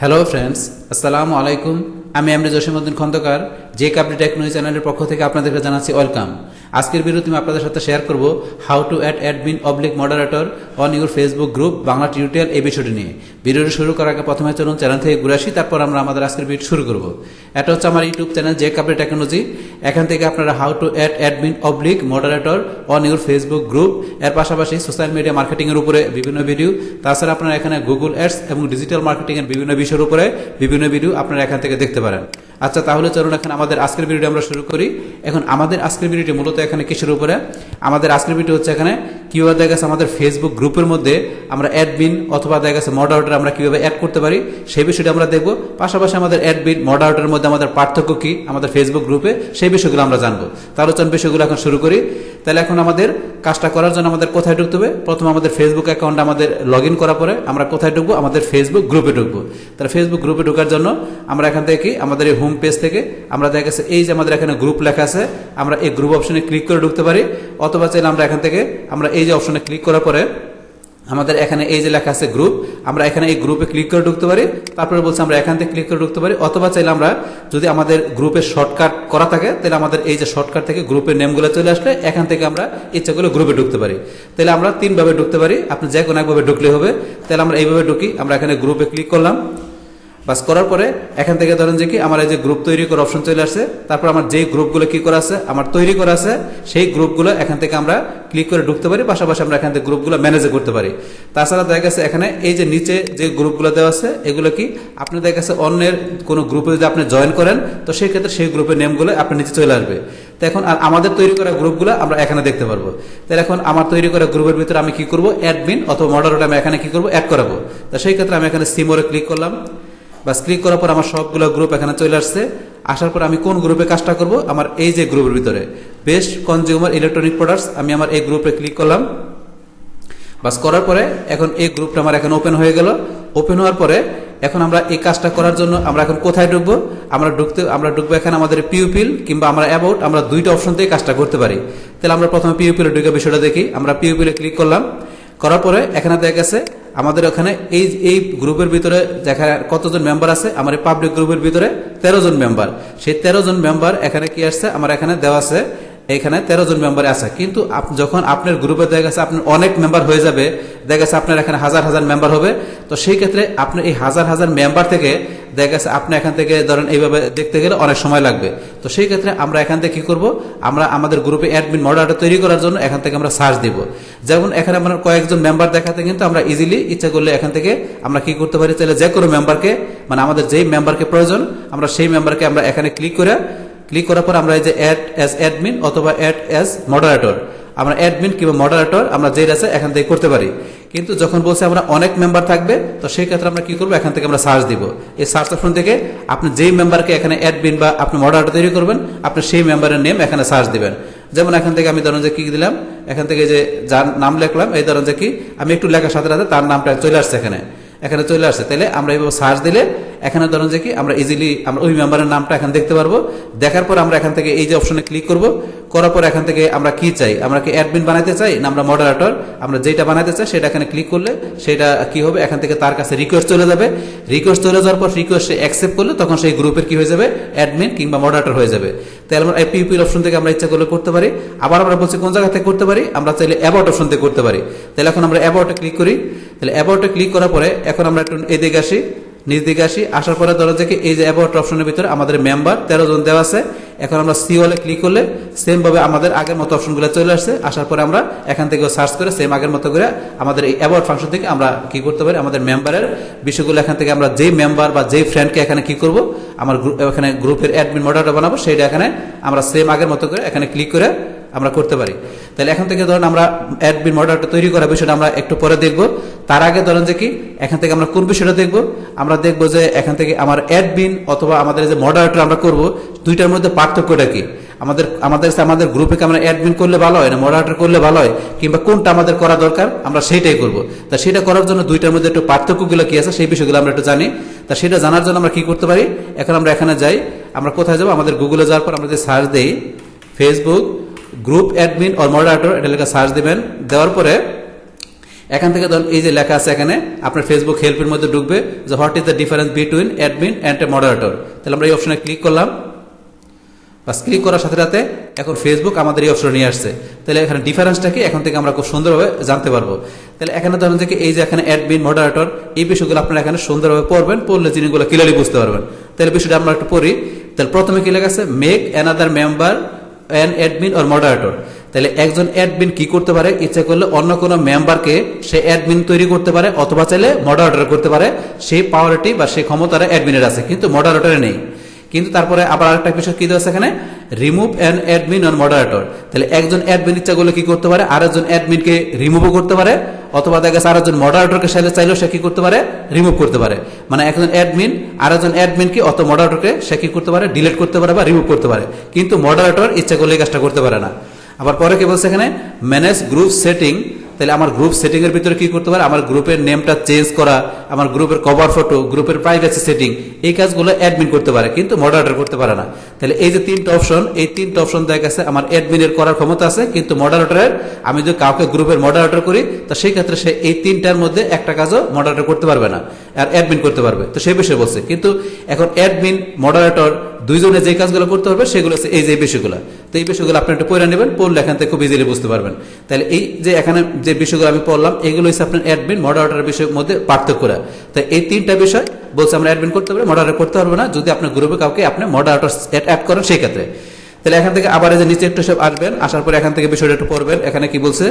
Hello friends, আসসালামু আলাইকুম। আমি এমডি জসিমউদ্দিন খন্দকার যে কাপড়ি টেকনোলজি চ্যানেলের পক্ষ থেকে আপনাদেরকে জানাচ্ছি ওয়েলকাম। আজকের ভিডিওতে আমি আপনাদের সাথে শেয়ার করব how to add admin moderator on your Facebook group Bangla tutorial এই বিষয়টি নিয়ে। ভিডিওটি শুরু করার আগে প্রথমে চলুন চ্যানেল থেকে ঘুরে আসি, তারপর আমরা আমাদের আজকের ভিডিও শুরু করব। এটা হচ্ছে আমার ইউটিউব চ্যানেল যে কাপড়ি টেকনোলজি। এখান থেকে আপনারা how to add admin moderator on your Facebook group, এর পাশাপাশি সোশ্যাল মিডিয়া মার্কেটিংয়ের উপরে বিভিন্ন ভিডিও, তাছাড়া আপনারা এখানে গুগল অ্যাডস এবং ডিজিটাল মার্কেটিংয়ের বিভিন্ন বিষয়ের উপরে বিভিন্ন ভিডিও আপনারা এখান থেকে দেখতে পারেন। আচ্ছা, তাহলে চলুন এখন আমাদের আজকের ভিডিওটি আমরা শুরু করি। এখন আমাদের আজকের ভিডিওটি মূলত এখানে কিসের উপরে? আমাদের আজকের ভিডিও হচ্ছে এখানে কিভাবে দেখা গেছে আমাদের ফেসবুক গ্রুপের মধ্যে আমরা অ্যাডমিন অথবা দেখা গেছে মডারেটর আমরা কিভাবে অ্যাড করতে পারি সেই বিষয়টি আমরা দেখব। পাশাপাশি আমাদের অ্যাডমিন মডারেটরের মধ্যে আমাদের পার্থক্য কি আমাদের ফেসবুক গ্রুপে সেই বিষয়গুলো আমরা জানবো। তাহলে চলুন বিষয়গুলো এখন শুরু করি। তাহলে এখন আমাদের কাজটা করার জন্য আমাদের কোথায় ঢুকতে হবে? প্রথমে আমাদের ফেসবুক অ্যাকাউন্ট আমাদের লগ ইন করার পরে আমরা কোথায় ঢুকবো? আমাদের ফেসবুক গ্রুপে ঢুকবো। তাহলে ফেসবুক গ্রুপে ঢোকার জন্য আমরা এখান থেকে আমাদের এই হোম পেজ থেকে আমরা দেখা গেছে এই যে আমাদের এখানে গ্রুপ লেখা আছে, আমরা এই গ্রুপ অপশনে ক্লিক করে ঢুকতে পারি, অথবা চাইলে আমরা এখান থেকে আমরা এই যে অপশনে ক্লিক করার পরে আমাদের এখানে এই যে লেখা আছে গ্রুপ, আমরা এখানে এই গ্রুপে ক্লিক করে ঢুকতে পারি। তারপরে বলছে আমরা এখান থেকে ক্লিক করে ঢুকতে পারি, অথবা চাইলে আমরা যদি আমাদের গ্রুপের শর্টকাট করা থাকে তাহলে আমাদের এই যে শর্টকাট থেকে গ্রুপের নেমগুলো চলে আসলে এখান থেকে আমরা ইচ্ছা করলে গ্রুপে ঢুকতে পারি। তাহলে আমরা তিনভাবে ঢুকতে পারি, আপনি যে কোনো একভাবে ঢুকলে হবে। তাহলে আমরা এইভাবে ঢুকি, আমরা এখানে গ্রুপে ক্লিক করলাম। বাস করার পরে এখান থেকে ধরেন যে কি আমার এই যে গ্রুপ তৈরি করার অপশন চলে আসছে। তারপর আমার যেই গ্রুপগুলো কি করা আছে আমার তৈরি করা আছে সেই গ্রুপগুলো এখান থেকে আমরা ক্লিক করে ঢুকতে পারি, পাশাপাশি আমরা এখান থেকে গ্রুপগুলো ম্যানেজ করতে পারি। তাছাড়া দেখা গেছে এখানে এই যে নিচে যে গ্রুপগুলো দেওয়া আছে এগুলো কি আপনি দেখা গেছে অন্যের কোনো গ্রুপে যদি আপনি জয়েন করেন তো সেই ক্ষেত্রে সেই গ্রুপের নেমগুলো আপনার নিচে চলে আসবে। তো এখন আর আমাদের তৈরি করা গ্রুপগুলো আমরা এখানে দেখতে পারবো। তাহলে এখন আমার তৈরি করা গ্রুপের ভিতরে আমি কি করব? অ্যাডমিন অথবা মডারেটর আমি এখানে কি করব? অ্যাড করাবো। তো সেই ক্ষেত্রে আমি এখানে সিমোরে ক্লিক করলাম। বাস ক্লিক করার পর আমার সবগুলো গ্রুপ এখানে চলে আসছে। আসার পর আমি কোন গ্রুপে কাজটা করব? আমার এই যে গ্রুপের ভিতরে বেস্ট কনজিউমার ইলেকট্রনিক প্রোডাক্টস, আমি আমার এই গ্রুপে ক্লিক করলাম। বাস করার পরে এখন এই গ্রুপটা আমার এখন ওপেন হয়ে গেল। ওপেন হওয়ার পরে এখন আমরা এই কাজটা করার জন্য আমরা এখন কোথায় ঢুকবো? আমরা ঢুকবো এখানে আমাদের পিউপিল কিংবা আমরা অ্যাবাউট, আমরা দুইটা অপশন থেকে কাজটা করতে পারি। তাহলে আমরা প্রথমে পিউপিলে ঢুকে বিষয়টা দেখি। আমরা পিউপিলে ক্লিক করলাম, করার পরে এখানে দেখা গেছে আমাদের ওখানে এই গ্রুপের ভিতরে দেখা কতজন মেম্বার আছে। আমার এই পাবলিক গ্রুপের ভিতরে 13 জন মেম্বার। সেই 13 জন মেম্বার এখানে কি আসছে আমার এখানে দেওয়া আছে, এখানে 13 জন মেম্বার আছে। কিন্তু যখন আপনার গ্রুপে দেখা গেছে আপনার অনেক মেম্বার হয়ে যাবে, দেখা গেছে আপনার এখানে হাজার হাজার মেম্বার হবে, তো সেই ক্ষেত্রে আপনি এই হাজার হাজার মেম্বার থেকে দেখা গেছে আপনি এখান থেকে ধরেন এইভাবে দেখতে গেলে অনেক সময় লাগবে। তো সেই ক্ষেত্রে আমরা এখান থেকে কি করব? আমরা আমাদের গ্রুপে অ্যাডমিন মডারেটর তৈরি করার জন্য এখান থেকে আমরা সার্চ দিব। যেমন এখানে আমরা কয়েকজন মেম্বার দেখাতে কিন্তু আমরা ইজিলি ইচ্ছা করলে এখান থেকে আমরা কি করতে পারি? তাহলে যে কোনো মেম্বারকে, মানে আমাদের যেই মেম্বারকে প্রয়োজন আমরা সেই মেম্বারকে আমরা এখানে ক্লিক করার পর আমরা এই যে অ্যাড অ্যাজ অ্যাডমিন অথবা অ্যাড অ্যাজ মডারেটর, আমরা অ্যাডমিন কিংবা মডারেটর আমরা যেই আছে এখান থেকে করতে পারি। কিন্তু যখন বলছে আমরা অনেক মেম্বার থাকবে তো সেই ক্ষেত্রে আমরা কি করবো? এখান থেকে আমরা সার্চ দিব। এই সার্চ অপশন থেকে আপনি যেই মেম্বারকে এখানে অ্যাডমিন বা আপনি মডারেটর তৈরি করবেন আপনি সেই মেম্বারের নেম এখানে সার্চ দিবেন। যেমন এখান থেকে আমি ধরেন যে কি দিলাম, এখান থেকে যে যার নাম লিখলাম, এই ধরেন যে কি আমি একটু লেখার সাথে সাথে তার নামটা চলে আসছে এখানে চলে আসছে। তাহলে আমরা এইভাবে সার্চ দিলে এখানে ধরুন যে কি আমরা ইজিলি আমরা ওই মেম্বারের নামটা এখানে দেখতে পারবো। দেখার পর আমরা এখান থেকে এই যে অপশনে ক্লিক করব, করার পর এখান থেকে আমরা কি চাই, আমরা কি অ্যাডমিন বানাইতে চাই না আমরা মডারেটর, আমরা যেটা বানাইতে চাই সেটা এখানে ক্লিক করলে সেটা কি হবে? এখান থেকে তার কাছে রিকোয়েস্ট চলে যাবে। রিকোয়েস্ট চলে যাওয়ার পর রিকোয়েস্ট সে অ্যাকসেপ্ট করলে তখন সেই গ্রুপের কি হয়ে যাবে? অ্যাডমিন কিংবা মডারেটর হয়ে যাবে। তাহলে আমরা এই পিউপিল অপশন থেকে আমরা ইচ্ছা করলে করতে পারি। আবার আমরা বলছি কোন জায়গা থেকে করতে পারি? আমরা চাইলে অ্যাবাউট অপশন থেকে করতে পারি। তাহলে এখন আমরা অ্যাবাউটে ক্লিক করি। তাহলে অ্যাবাউটে ক্লিক করার পরে এখন আমরা একটু এদিকে আসি, নিচ দিকে আসি। আসার পরে ধরো যে এই যে অ্যাবাউট অপশনের ভিতরে আমাদের মেম্বার 13 জন দেওয়া আছে। এখন আমরা সি ওয়ালে ক্লিক করলে সেম ভাবে আমাদের আগের মতো অপশনগুলো চলে আসছে। আসার পরে আমরা এখান থেকে সার্চ করে সেম আগের মতো করে আমাদের এই অ্যাবাউট ফাংশন থেকে আমরা কি করতে পারি? আমাদের মেম্বারের বিষয়গুলো এখান থেকে আমরা যেই মেম্বার বা যেই ফ্রেন্ডকে এখানে কি করব? আমার এখানে গ্রুপের অ্যাডমিন মডারেটর বানাবো, সেইটা এখানে আমরা সেম আগের মতো করে এখানে ক্লিক করে আমরা করতে পারি। তাহলে এখান থেকে ধরেন আমরা অ্যাডমিন মডারেটর তৈরি করার বিষয়টা আমরা একটু পরে দেখব। তার আগে ধরেন যে কি এখান থেকে আমরা কোন বিষয়টা দেখব? আমরা দেখব যে এখান থেকে আমার অ্যাডমিন অথবা আমাদের যে মডারেটর আমরা করব দুইটার মধ্যে পার্থক্যটা কি? আমাদের গ্রুপে আমরা অ্যাডমিন করলে ভালো হয় না মডারেটর করলে ভালো হয়, কিংবা কোনটা আমাদের করা দরকার আমরা সেইটাই করব। তা সেটা করার জন্য দুইটার মধ্যে একটু পার্থক্যগুলো কি আছে সেই বিষয়গুলো আমরা একটু জানি। তা সেটা জানার জন্য আমরা কি করতে পারি? এখন আমরা এখানে যাই, আমরা কোথায় যাবো? আমাদের গুগলে যাওয়ার পর আমরা যে সার্চ দেই Facebook group admin or moderator, এটা লেখা সার্চ দিবেন। দেওয়ার পরে এখান থেকে ধরুন এই যে লেখা আছে এখানে আপনার ফেসবুক হেল্পের মধ্যে ঢুকবে যে what is the difference between admin and a moderator. তাহলে আমরা এই অপশনে ক্লিক করলাম, বাস ক্লিক করার সাথে সাথে এখন ফেসবুক আমাদের এই অপশনে নিয়ে আসছে। তাহলে এখানে ডিফারেন্সটা কি এখন থেকে আমরা খুব সুন্দরভাবে জানতে পারবো। তাহলে এখানে ধরুন যে এই যে এখানে অ্যাডমিন মডারেটর এই বিষয়গুলো আপনারা এখানে সুন্দরভাবে পড়বেন, পড়লে জিনিসগুলো ক্লিয়ারলি বুঝতে পারবেন। তাহলে বিষয়টা আমরা একটু পড়ি। তাহলে প্রথমে কি লেখা আছে, make another member an admin or moderator. তাহলে একজন অ্যাডমিন কি করতে পারে, ইচ্ছা করলে অন্য কোনো মেম্বারকে সে অ্যাডমিন তৈরি করতে পারে অথবা চাইলে মডারেটর করতে পারে। সেই পাওয়ারটি বা সেই ক্ষমতাটা অ্যাডমিনের আছে কিন্তু মডারেটরে নেই। কিন্তু তারপরে আবার আরেকটা বিষয় কি দেওয়া আছে এখানে, remove an admin or moderator. তাহলে একজন অ্যাডমিন ইচ্ছা করলে কি করতে পারে, আরেকজন অ্যাডমিনকে রিমুভও করতে পারে অথবা দেখা গেছে আরেকজন মডারেটরকে চাইলেও সে কি করতে পারে, রিমুভ করতে পারে। মানে একজন অ্যাডমিন আরেকজন অ্যাডমিনকে অথবা মডারেটরকে সে কি করতে পারে, ডিলিট করতে পারে বা রিমুভ করতে পারে, কিন্তু মডারেটর ইচ্ছা করলে এই কাজটা করতে পারে না। আবার পরে কি বলছে এখানে, ম্যানেজ গ্রুপ সেটিং। তাহলে আমার গ্রুপ সেটিং এর ভিতরে কি করতে পারে, আমার গ্রুপের নেমটা চেঞ্জ করা, আমার গ্রুপের কভার ফটো, গ্রুপের প্রাইভেসি সেটিং, এই কাজগুলো অ্যাডমিন করতে পারে কিন্তু মডারেটর করতে পারে না। তাহলে এই যে তিনটা অপশন, এই তিনটা অপশন দেখা গেছে আমার অ্যাডমিনের করার ক্ষমতা আছে কিন্তু মডারেটরের, আমি যদি কাউকে গ্রুপের মডারেটর করি তো সেই ক্ষেত্রে সে এই তিনটার মধ্যে একটা কাজও মডারেটর করতে পারবে না, আর অ্যাডমিন করতে পারবে। তো সেই বিষয়ে বলছে, কিন্তু এখন অ্যাডমিন মডারেটর দুইজনে যে কাজগুলো করতে পারবে সেগুলো হচ্ছে এই যে বিষয়গুলো। তো এই বিষয়গুলো আপনি একটু পড়ে নেবেন, পড়লে এখান থেকে খুব ইজিলি বুঝতে পারবেন। তাহলে এই যে এখানে যে বিষয়গুলো আমি পড়লাম এগুলো হচ্ছে আপনার অ্যাডমিন মডারেটরের বিষয়ের মধ্যে পার্থক্য। তাই এই তিনটা বিষয় বলছে আমরা অ্যাডমিন করতে পারবো, মডারেটর করতে পারবো না যদি আপনার গ্রুপে কাউকে আপনি মডারেটর অ্যাড করেন সেই ক্ষেত্রে। তাহলে এখান থেকে আবার এই যে নিচে একটু সব আসবেন, আসার পরে এখান থেকে বিষয়টা একটু পড়বেন। এখানে কি বলছে,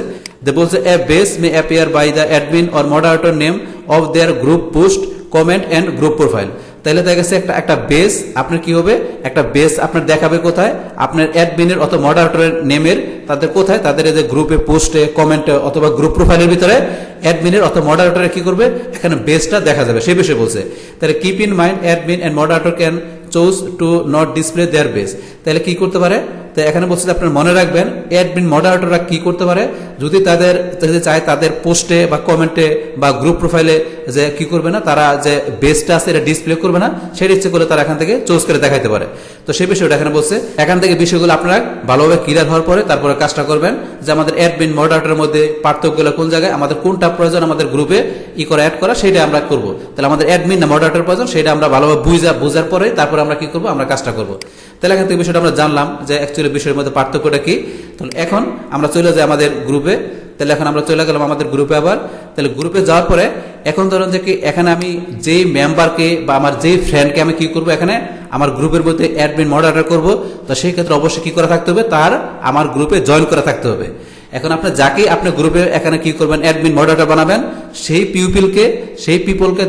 বলছে a base may appear by the admin or moderator name of their group post comment and group profile. তাহলে দেখা গেছে একটা বেস আপনার কি হবে, একটা বেস আপনার দেখাবে কোথায়, আপনার অ্যাডমিনের অথবা মডারেটরের নেমের তাদের কোথায়, তাদের এই যে গ্রুপে পোস্টে কমেন্টে অথবা গ্রুপ প্রোফাইলের ভিতরে অ্যাডমিনের অথবা মডারেটরের কি করবে, এখানে বেসটা দেখা যাবে সেই বিষয়ে বলছে। তাহলে keep in mind admin and moderator can choose to not display their base. তাহলে কি করতে পারে, তো এখানে বলছে আপনার মনে রাখবেন অ্যাডমিন মডারেটররা কি করতে পারে, যদি তাদের চায় তাদের পোস্টে বা কমেন্টে বা গ্রুপ প্রোফাইলে যে কি করবে না, তারা যে বেসটা আছে এটা ডিসপ্লে করবে না, সেটা ইচ্ছে করে তারা এখান থেকে চুজ করে দেখাইতে পারে। তো সেই বিষয়টা এখানে বলছে। এখান থেকে বিষয়গুলো আপনারা ভালোভাবে ক্লিয়ার হওয়ার পরে তারপরে কাজটা করবেন যে আমাদের অ্যাডমিন মডারেটরের মধ্যে পার্থক্যগুলো কোন জায়গায়, আমাদের কোনটা প্রয়োজন আমাদের গ্রুপে অ্যাড করা সেটা আমরা করব। তাহলে আমাদের অ্যাডমিন না মডারেটর প্রয়োজন সেটা আমরা ভালোভাবে বুঝার পরে তারপরে আমরা কি করব, আমরা কাজটা করব। তাহলে এখান থেকে বিষয়টা আমরা জানলাম যে অ্যাকচুয়ালি বিষয়ের মধ্যে পার্থক্যটা কি। তাহলে এখন আমরা চলে যাই আমাদের গ্রুপে। তাহলে এখন আমরা চলে গেলাম আমাদের গ্রুপে আবার। তাহলে গ্রুপে যাওয়ার পরে এখন ধরুন যে কি এখানে আমি যেই মেম্বারকে বা আমার যেই ফ্রেন্ডকে আমি কি করব, এখানে আমার গ্রুপের মধ্যে অ্যাডমিন মডারেটর করব, তো সেই ক্ষেত্রে অবশ্যই কি করা থাকতে হবে, তার আমার গ্রুপে জয়েন করা থাকতে হবে। এখন আপনার যাকে আপনি গ্রুপে এখানে কি করবেন, অ্যাডমিন মডারেটর বানাবেন, সেই পিপলকে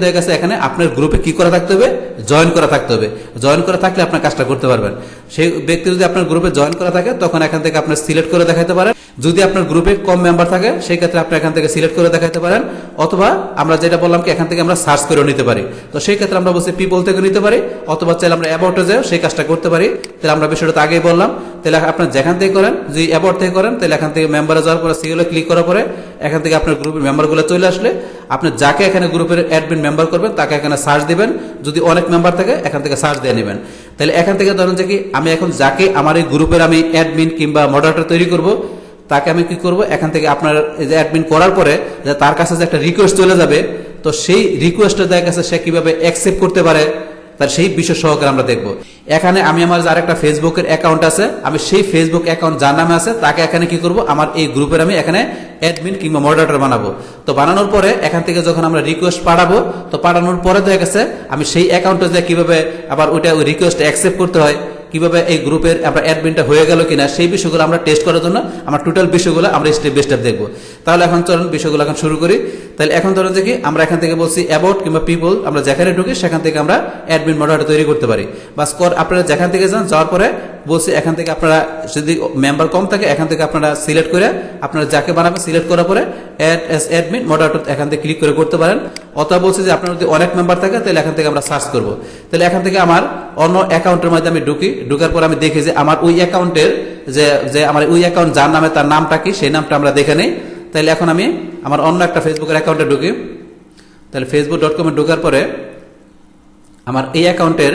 দেখা গেছে এখানে আপনার গ্রুপে কি করা থাকতে হবে, জয়েন করা থাকতে হবে। জয়েন করা থাকলে আপনার কাজটা করতে পারবেন। সেই ব্যক্তি যদি আপনার গ্রুপে জয়েন করা থাকে তখন এখান থেকে আপনার সিলেক্ট করে দেখাতে পারেন। যদি আপনার গ্রুপে কম মেম্বার থাকে সেই ক্ষেত্রে আপনি এখান থেকে সিলেক্ট করে দেখাতে পারেন, অথবা আমরা যেটা বললাম কি এখান থেকে আমরা সার্চ করে নিতে পারি। তো সেই ক্ষেত্রে আমরা বলছি পিপল থেকে নিতে পারি, অথবা চাইলে আমরা অ্যাবাউটে যাও সেই কাজটা করতে পারি। তাহলে আমরা বিষয়টা তো আগেই বললাম। তাহলে আপনার যেখান থেকে করেন, যদি অ্যাবাউট থেকে করেন তাহলে এখান থেকে মেম্বারে যাওয়ার পরে সিগুলো ক্লিক করার পরে এখান থেকে আপনার গ্রুপের মেম্বারগুলো চলে আসলে আপনি যাকে এখানে গ্রুপের অ্যাডমিন মেম্বার করবেন তাকে এখানে সার্চ দিবেন। যদি অনেক মেম্বার থাকে এখান থেকে সার্চ দিয়ে নেবেন। তাহলে এখান থেকে ধরেন যে কি আমি এখন যাকে আমার এই গ্রুপের আমি অ্যাডমিন কিংবা মডারেটর তৈরি করব তাকে আমি কি করব, এখান থেকে আপনার অ্যাডমিন করার পরে তার কাছে যে একটা রিকোয়েস্ট চলে যাবে, তো সেই রিকোয়েস্টটা দেখা গেছে সে কিভাবে অ্যাকসেপ্ট করতে পারে তার সেই বিষয় সহকারে আমরা দেখব। এখানে আমি আমার যার একটা ফেসবুকের অ্যাকাউন্ট আছে, আমি সেই ফেসবুক অ্যাকাউন্ট যার নামে আছে তাকে এখানে কি করব, আমার এই গ্রুপের আমি এখানে অ্যাডমিন কিংবা মডারেটর বানাবো। তো বানানোর পরে এখান থেকে যখন আমরা রিকোয়েস্ট পাঠাবো, তো পাঠানোর পরে দেখা গেছে আমি সেই অ্যাকাউন্টে যে কিভাবে আবার ওইটা রিকোয়েস্ট অ্যাকসেপ্ট করতে হয়, কিভাবে এই গ্রুপের আমরা অ্যাডমিনটা হয়ে গেল কিনা সেই বিষয়গুলো আমরা টেস্ট করার জন্য আমরা টোটাল বিষয়গুলো আমরা স্টেপ বাই স্টেপ দেখবো। তাহলে এখন চলুন বিষয়গুলো এখন শুরু করি। তাহলে এখন ধরুন দেখি আমরা এখান থেকে বলছি অ্যাবাউট কিংবা পিপল, আমরা যেখানে ঢুকি সেখান থেকে আমরা অ্যাডমিন মডারেটর তৈরি করতে পারি। বাস আপনারা যেখান থেকে যান, যাওয়ার পরে বলছি এখান থেকে আপনারা যদি মেম্বার কম থাকে এখান থেকে আপনারা সিলেক্ট করে আপনারা যাকে বানাবেন সিলেক্ট করার পরে অ্যাড এস অ্যাডমিন মডারেটর এখান থেকে ক্লিক করে করতে পারেন। অথবা বলছি যে আপনার যদি অনেক মেম্বার থাকে তাহলে এখান থেকে আমরা সার্চ করব। তাহলে এখান থেকে আমার অন্য অ্যাকাউন্টের মধ্যে আমি ঢুকার পর আমি দেখি যে আমার ওই অ্যাকাউন্টের যে আমার ওই অ্যাকাউন্ট যার নামে তার নামটা কি সেই নামটা আমরা দেখে নেই। তাহলে এখন আমি আমার অন্য একটা ফেসবুকের অ্যাকাউন্টে ঢুকি। তাহলে facebook.com এ ঢোকার পরে আমার এই অ্যাকাউন্টের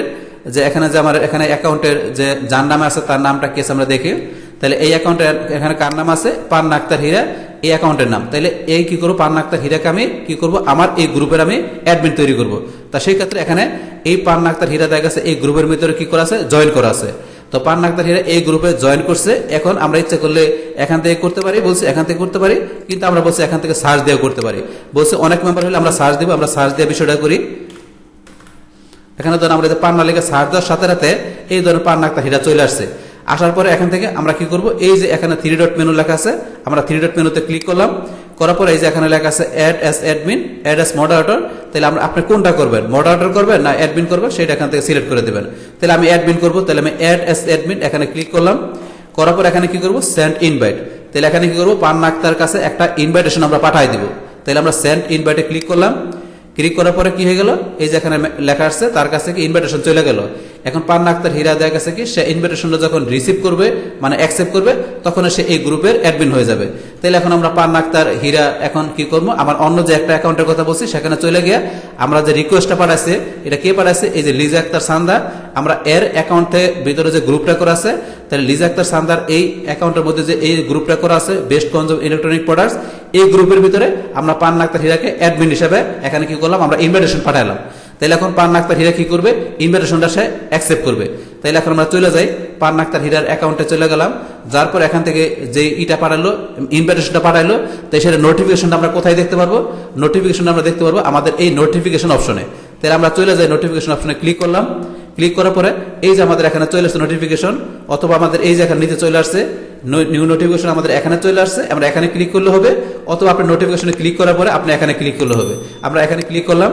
যে এখানে যে আমার এখানে অ্যাকাউন্টের যে যার নামে আছে তার নামটা কি আছে আমরা দেখি। তাহলে এই অ্যাকাউন্টে এখানে কার নাম আছে, পান্না আক্তার হীরা, এই অ্যাকাউন্টের নাম, তাহলে এই কি করবো পান্না আক্তার হীরাকে আমি কি করব আমার এই গ্রুপের আমি অ্যাডমিন তৈরি করব। তা সেই ক্ষেত্রে এখানে এই পান্না আক্তার হীরা দেখা গেছে এই গ্রুপের ভিতরে কি করা আছে জয়েন করা আছে। তো পান্না আক্তার হীরা এই গ্রুপে জয়েন করছে। এখন আমরা ইচ্ছা করলে এখান থেকে করতে পারি, বলছি এখান থেকে করতে পারি, কিন্তু আমরা বলছি এখান থেকে সার্চ দিয়ে করতে পারি। বলছে অনেক মেম্বার হলে আমরা সার্চ দিব, আমরা সার্চ দিয়ে বিষয়টা করি। এখানে ধরুন আমরা পান্না লেগে সার্চ দেওয়ার সাথে সাথে এই ধরনের পান্না আক্তার হীরা চলে আসছে। আসার পরে এখান থেকে আমরা কি করব, এই যে এখানে 3 ডট মেনু লেখা আছে, আমরা 3 ডট মেনুতে ক্লিক করলাম। করার পরে এই যে এখানে লেখা আছে add as admin, add as moderator. তাহলে আপনি কোনটা করবেন, মডারেটর করবেন না অ্যাডমিন করবেন, সেটা এখান থেকে সিলেক্ট করে দেবেন। তাহলে আমি অ্যাডমিন করব, তাহলে আমি অ্যাড অ্যাজ অ্যাডমিন এখানে ক্লিক করলাম। করার পর এখানে কি করব, সেন্ড ইনভাইট। তাহলে এখানে কি করব, পান্না আক্তার কাছে একটা ইনভাইটেশন আমরা পাঠিয়ে দিব। তাহলে আমরা সেন্ড ইনভাইটে ক্লিক করলাম। ক্লিক করার পরে কি হয়ে গেল, এই যে এখানে লেখা আসছে তার কাছে কি ইনভাইটেশন চলে গেল। এখন পান্না আক্তার হীরা দেখা গেছে কি সে ইনভাইটেশনটা যখন রিসিভ করবে মানে অ্যাকসেপ্ট করবে তখন সে এই গ্রুপের অ্যাডমিন হয়ে যাবে। তাহলে এখন আমরা পান্না আক্তার হীরা এখন কি করব, আমার অন্য যে একটা অ্যাকাউন্টের কথা বলছি সেখানে চলে গিয়ে আমরা যে রিকোয়েস্টটা পাঠাইছে, এটা কে পাঠাইছে, এই যে লিজা আক্তার সান্দা, আমরা এর অ্যাকাউন্টে ভিতরে যে গ্রুপটা করা আছে, তাহলে লিজা আক্তার সান্দার এই অ্যাকাউন্টের মধ্যে যে এই গ্রুপটা করা আছে বেস্ট কনজিউম ইলেকট্রনিক প্রোডাক্টস, এই গ্রুপের ভিতরে আমরা পান্না আক্তার হীরাকে অ্যাডমিন হিসেবে এখানে কি করলাম, আমরা ইনভাইটেশন পাঠালাম। তাহলে এখন পান্না আক্তার হীরা কি করবে, ইনভাইটেশনটা সে অ্যাকসেপ্ট করবে। তাহলে এখন আমরা চলে যাই পান্না আক্তার হীরার অ্যাকাউন্টে চলে গেলাম। যার পর এখান থেকে যে ইটা পাঠালো, ইনভাইটেশনটা পাঠালো, তাই সেটা নোটিফিকেশনটা আমরা কোথায় দেখতে পারবো, নোটিফিকেশন আমরা দেখতে পারবো আমাদের এই নোটিফিকেশন অপশনে। তাহলে আমরা চলে যাই নোটিফিকেশন অপশনে ক্লিক করলাম। ক্লিক করার পরে এই যে আমাদের এখানে চলে আসছে নোটিফিকেশন, অথবা আমাদের এই যে এখানে নিচে চলে আসছে নিউ নোটিফিকেশন, আমাদের এখানে চলে আসছে, আমরা এখানে ক্লিক করলে হবে, অথবা আপনি নোটিফিকেশনে ক্লিক করার পরে আপনি এখানে ক্লিক করলে হবে। আমরা এখানে ক্লিক করলাম।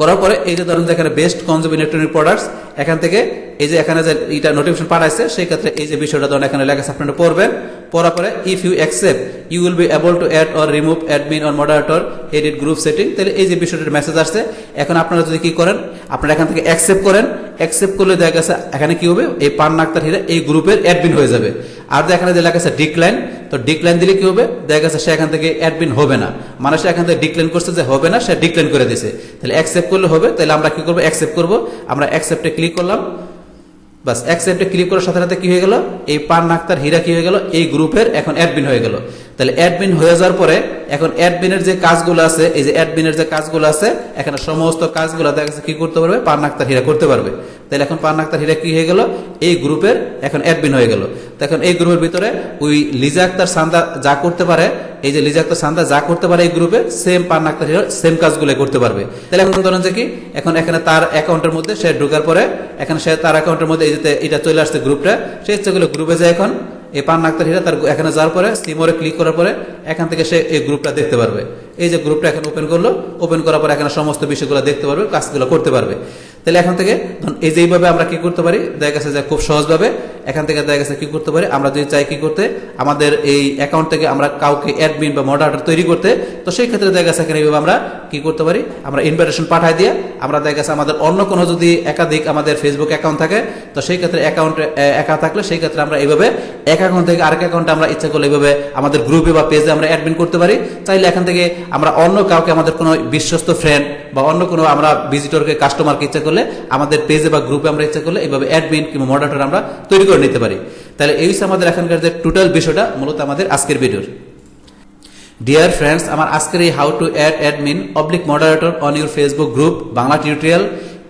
করার পরে এই যে ধরুন যে এখানে বেস্ট কনজিউম ইলেকট্রনিক প্রোডাক্টস, এখান থেকে এই যে এখানে যে এটা নোটিফিকেশন পাঠাইছে সেই ক্ষেত্রে এই যে বিষয়টা ধরুন এখানে লেখা আছে, আপনারা পড়বেন। পড়ার পরে if you accept you will be able to add or remove admin or moderator edit group setting. তাহলে এই যে বিষয়টার মেসেজ আসছে, এখন আপনারা যদি কি করেন, আপনারা এখান থেকে অ্যাকসেপ্ট করেন। অ্যাকসেপ্ট করলে দেখা গেছে এখানে কি হবে, এই পান্না আক্তার হীরা এই গ্রুপের অ্যাডমিন হয়ে যাবে। আর এখানে যে লেখা আছে ডিক্লাইন, তো ডিক্লাইন দিলে কি হবে, দেখা গেছে সে এখান থেকে অ্যাডমিন হবে না, মানে সে এখান থেকে ডিক্লাইন করছে যে হবে না, সে ডিক্লাইন করে দিয়েছে। তাহলে অ্যাকসেপ্ট করলে হবে। তাহলে আমরা কি করবো, অ্যাকসেপ্ট করবো। আমরা অ্যাকসেপ্টে ক্লিক করলাম। বাস অ্যাকসেপ্টে ক্লিক করার সাথে সাথে কি হয়ে গেল, এই পান্না আক্তার হীরা কি হয়ে গেল, এই গ্রুপের এখন অ্যাডমিন হয়ে গেল। তাহলে অ্যাডমিন হয়ে যাওয়ার পরে এখন অ্যাডমিনের যে কাজগুলো আছে, এই যে অ্যাডমিনের যে কাজগুলো আছে এখানে সমস্ত কাজগুলো দেখা যাচ্ছে কি করতে পারবে, পান্না আক্তার হীরা করতে পারবে। তাহলে এখন পান্না আক্তার হীরা কি হয়ে গেল, এই গ্রুপের এখন অ্যাডমিন হয়ে গেল। তো এখন এই গ্রুপের ভিতরে ওই লিজা আক্তার সান্দা যা করতে পারে, এই যে লিজা আক্তার সান্দা যা করতে পারে এই গ্রুপে সেম পান্না আক্তার হীরা সেম কাজগুলো করতে পারবে। তাহলে এখন ধরেন যে কি এখন এখানে তার অ্যাকাউন্টের মধ্যে সে ঢোকার পরে এখানে সে তার অ্যাকাউন্টের মধ্যে এই যে এটা চলে আসছে গ্রুপটা, সে ইচ্ছা করলে গ্রুপে যায় এখন এই পান্না আক্তার হীরা তার এখানে যাওয়ার পরে সিমোরে ক্লিক করার পরে এখান থেকে সে এই গ্রুপটা দেখতে পারবে। এই যে গ্রুপটা এখন ওপেন করলো, ওপেন করার পরে এখানে সমস্ত বিষয়গুলো দেখতে পারবে, কাজগুলো করতে পারবে। তাহলে এখান থেকে এই যে এইভাবে আমরা কি করতে পারি, দেখা গেছে যে খুব সহজভাবে এখান থেকে দেখা গেছে কি করতে পারি, আমরা যদি চাই কি করতে আমাদের এই অ্যাকাউন্ট থেকে আমরা কাউকে অ্যাডমিন বা মডারেটর তৈরি করতে, তো সেই ক্ষেত্রে দেখা গেছে এখানে এইভাবে আমরা কি করতে পারি, আমরা ইনভাইটেশন পাঠাই দিয়ে আমরা দেখা গেছে আমাদের অন্য কোনো যদি একাধিক আমাদের ফেসবুক অ্যাকাউন্ট থাকে, তো সেই ক্ষেত্রে অ্যাকাউন্ট একা থাকলে সেই ক্ষেত্রে আমরা এইভাবে এক অ্যাকাউন্ট থেকে আরেক অ্যাকাউন্টে আমরা ইচ্ছা করলে এইভাবে আমাদের গ্রুপে বা পেজে আমরা অ্যাডমিন করতে পারি। চাইলে এখান থেকে আমরা অন্য কাউকে আমাদের কোনো বিশ্বস্ত ফ্রেন্ড বা অন্য কোনো আমরা ভিজিটরকে কাস্টমারকে ইচ্ছা করলে আমাদের পেজে বা গ্রুপে আমরা ইচ্ছা করলে এইভাবে অ্যাডমিন কিংবা মডারেটর আমরা তৈরি করে নিতে পারি। তাহলে এই হচ্ছে আমাদের এখানকার যে টোটাল বিষয়টা মূলত আমাদের আজকের ভিডিওর। ডিয়ার ফ্রেন্ডস, আমার আজকের এই how to add admin oblique moderator on your Facebook group Bangla tutorial,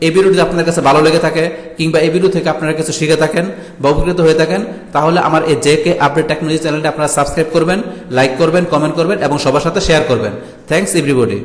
এই ভিডিও যদি আপনাদের কাছে ভালো লেগে থাকে কিংবা এই ভিডিও থেকে আপনারা কিছু শিখে থাকেন বা উপকৃত হয়ে থাকেন, তাহলে আমার এই জেকে আপডেট টেকনোলজি চ্যানেলটা আপনারা সাবস্ক্রাইব করবেন, লাইক করবেন, কমেন্ট করবেন এবং সবার সাথে শেয়ার করবেন। Thanks everybody.